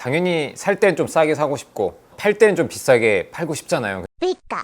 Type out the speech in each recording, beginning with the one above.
당연히 살 땐 좀 싸게 사고 싶고 팔 땐 좀 비싸게 팔고 싶잖아요. 피카.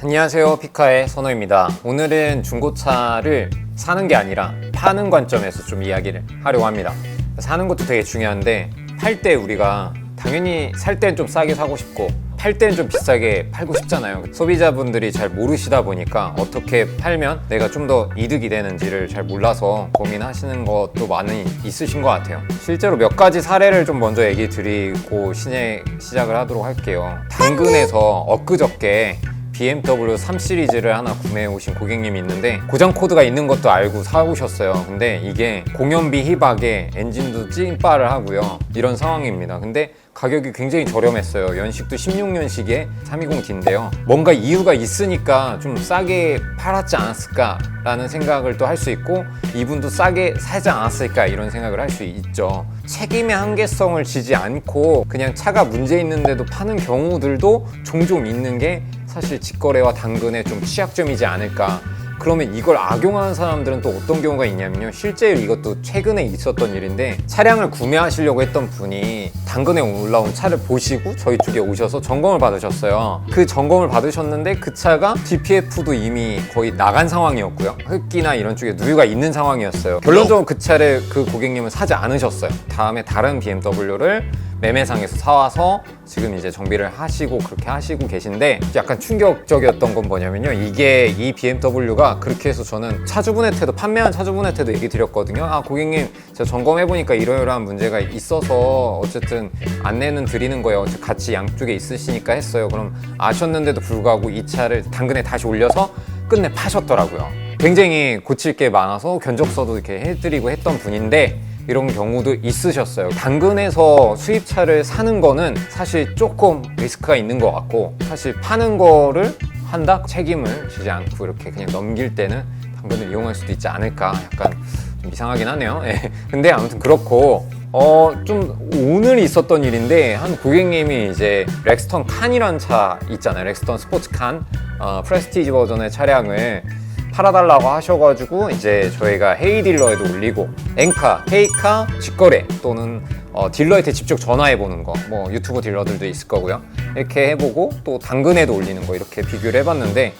안녕하세요, 피카의 선호입니다. 오늘은 중고차를 사는 게 아니라 파는 관점에서 좀 이야기를 하려고 합니다. 사는 것도 되게 중요한데 팔 때 우리가 당연히 살 땐 좀 싸게 사고 싶고 팔 땐 좀 비싸게 팔고 싶잖아요. 소비자분들이 잘 모르시다 보니까 어떻게 팔면 내가 좀 더 이득이 되는지를 잘 몰라서 고민하시는 것도 많이 있으신 것 같아요. 실제로 몇 가지 사례를 좀 먼저 얘기 드리고 시작을 하도록 할게요. 당근에서 엊그저께 BMW 3 시리즈를 하나 구매해 오신 고객님이 있는데 고장 코드가 있는 것도 알고 사오셨어요. 근데 이게 공연비 희박에 엔진도 찐빠를 하고요, 이런 상황입니다. 근데 가격이 굉장히 저렴했어요. 연식도 16년식의 320D인데요 뭔가 이유가 있으니까 좀 싸게 팔았지 않았을까 라는 생각을 또 할 수 있고, 이분도 싸게 사지 않았을까 이런 생각을 할 수 있죠. 책임의 한계성을 지지 않고 그냥 차가 문제 있는데도 파는 경우들도 종종 있는 게 사실 직거래와 당근의 좀 취약점이지 않을까. 그러면 이걸 악용하는 사람들은 또 어떤 경우가 있냐면요, 실제로 이것도 최근에 있었던 일인데, 차량을 구매하시려고 했던 분이 당근에 올라온 차를 보시고 저희 쪽에 오셔서 점검을 받으셨어요. 그 점검을 받으셨는데 그 차가 DPF도 이미 거의 나간 상황이었고요, 흡기나 이런 쪽에 누유가 있는 상황이었어요. 결론적으로 그 차를 그 고객님은 사지 않으셨어요. 다음에 다른 BMW를 매매상에서 사와서 지금 이제 정비를 하시고 그렇게 하시고 계신데, 약간 충격적이었던 건 뭐냐면요, 이게 이 BMW가 그렇게 해서 저는 차주분의 태도, 판매한 차주분의 태도 얘기 드렸거든요. 아, 고객님 제가 점검해보니까 이러이러한 문제가 있어서 어쨌든 안내는 드리는 거예요. 같이 양쪽에 있으시니까 했어요. 그럼 아셨는데도 불구하고 이 차를 당근에 다시 올려서 끝내 파셨더라고요. 굉장히 고칠 게 많아서 견적서도 이렇게 해드리고 했던 분인데 이런 경우도 있으셨어요. 당근에서 수입차를 사는 거는 사실 조금 리스크가 있는 것 같고, 사실 파는 거를 한다? 책임을 지지 않고 이렇게 그냥 넘길 때는 당근을 이용할 수도 있지 않을까. 약간 좀 이상하긴 하네요. 근데 아무튼 그렇고, 좀 오늘 있었던 일인데, 한 고객님이 이제 렉스턴 칸이라는 차 있잖아요. 렉스턴 스포츠 칸, 프레스티지 버전의 차량을 팔아달라고 하셔가지고 이제 저희가 헤이딜러에도 올리고, 엔카, K카 직거래 또는 딜러한테 직접 전화해보는 거, 뭐 유튜브 딜러들도 있을 거고요, 이렇게 해보고 또 당근에도 올리는 거, 이렇게 비교를 해봤는데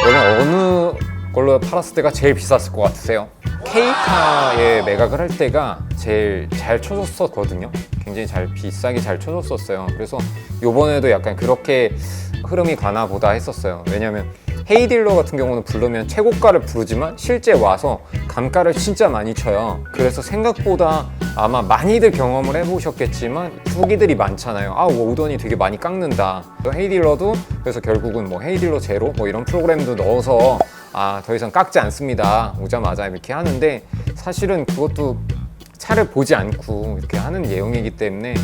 여러분 어느 걸로 팔았을 때가 제일 비쌌을 것 같으세요? K카에 매각을 할 때가 제일 잘 쳐줬었거든요. 굉장히 비싸게 잘 쳐줬었어요. 그래서 요번에도 약간 그렇게 흐름이 가나 보다 했었어요. 왜냐면 헤이딜러 같은 경우는 부르면 최고가를 부르지만 실제 와서 감가를 진짜 많이 쳐요. 그래서 생각보다 아마 많이들 경험을 해보셨겠지만 후기들이 많잖아요. 아, 오더니 되게 많이 깎는다. 헤이딜러도 그래서 결국은 뭐 헤이딜러 제로 뭐 이런 프로그램도 넣어서 더 이상 깎지 않습니다, 오자마자 이렇게 하는데, 사실은 그것도 차를 보지 않고 이렇게 하는 내용이기 때문에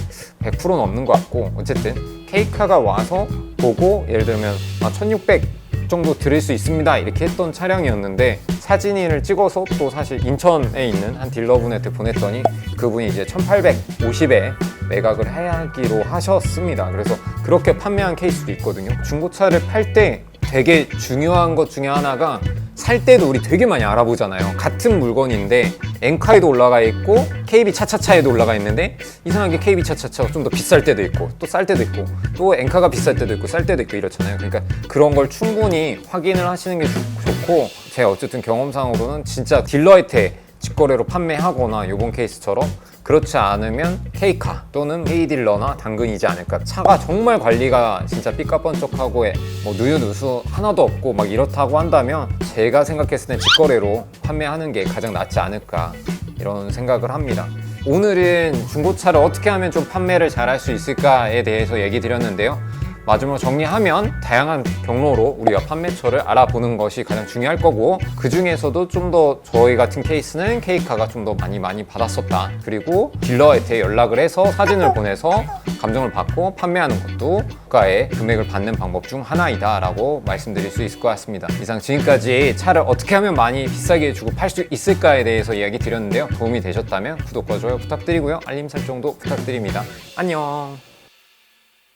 100%는 없는 것 같고, 어쨌든 K카가 와서 보고 예를 들면 1600 정도 드릴 수 있습니다 이렇게 했던 차량이었는데, 사진을 찍어서 또 사실 인천에 있는 한 딜러분한테 보냈더니 그분이 이제 1850에 매각을 하기로 하셨습니다. 그래서 그렇게 판매한 케이스도 있거든요. 중고차를 팔 때 되게 중요한 것 중에 하나가, 살 때도 우리 되게 많이 알아보잖아요. 같은 물건인데 엔카에도 올라가 있고 KB 차차차에도 올라가 있는데 이상하게 KB 차차차가 좀 더 비쌀 때도 있고 또 쌀 때도 있고 또 엔카가 비쌀 때도 있고 쌀 때도 있고 이렇잖아요. 그러니까 그런 걸 충분히 확인을 하시는 게 좋고, 제가 어쨌든 경험상으로는 진짜 딜러한테 직거래로 판매하거나 요번 케이스처럼, 그렇지 않으면 K카 또는 헤이딜러나 당근이지 않을까. 차가 정말 관리가 진짜 삐까뻔쩍하고 뭐 누유 누수 하나도 없고 막 이렇다고 한다면 제가 생각했을 땐 직거래로 판매하는 게 가장 낫지 않을까, 이런 생각을 합니다. 오늘은 중고차를 어떻게 하면 좀 판매를 잘 할 수 있을까에 대해서 얘기 드렸는데요. 마지막으로 정리하면 다양한 경로로 우리가 판매처를 알아보는 것이 가장 중요할 거고, 그 중에서도 좀 더 저희 같은 케이스는 K카가 좀 더 많이 받았었다. 그리고 딜러한테 연락을 해서 사진을 보내서 감정을 받고 판매하는 것도 고가의 금액을 받는 방법 중 하나이다 라고 말씀드릴 수 있을 것 같습니다. 이상 지금까지 차를 어떻게 하면 많이 비싸게 주고 팔 수 있을까에 대해서 이야기 드렸는데요. 도움이 되셨다면 구독과 좋아요 부탁드리고요, 알림 설정도 부탁드립니다. 안녕.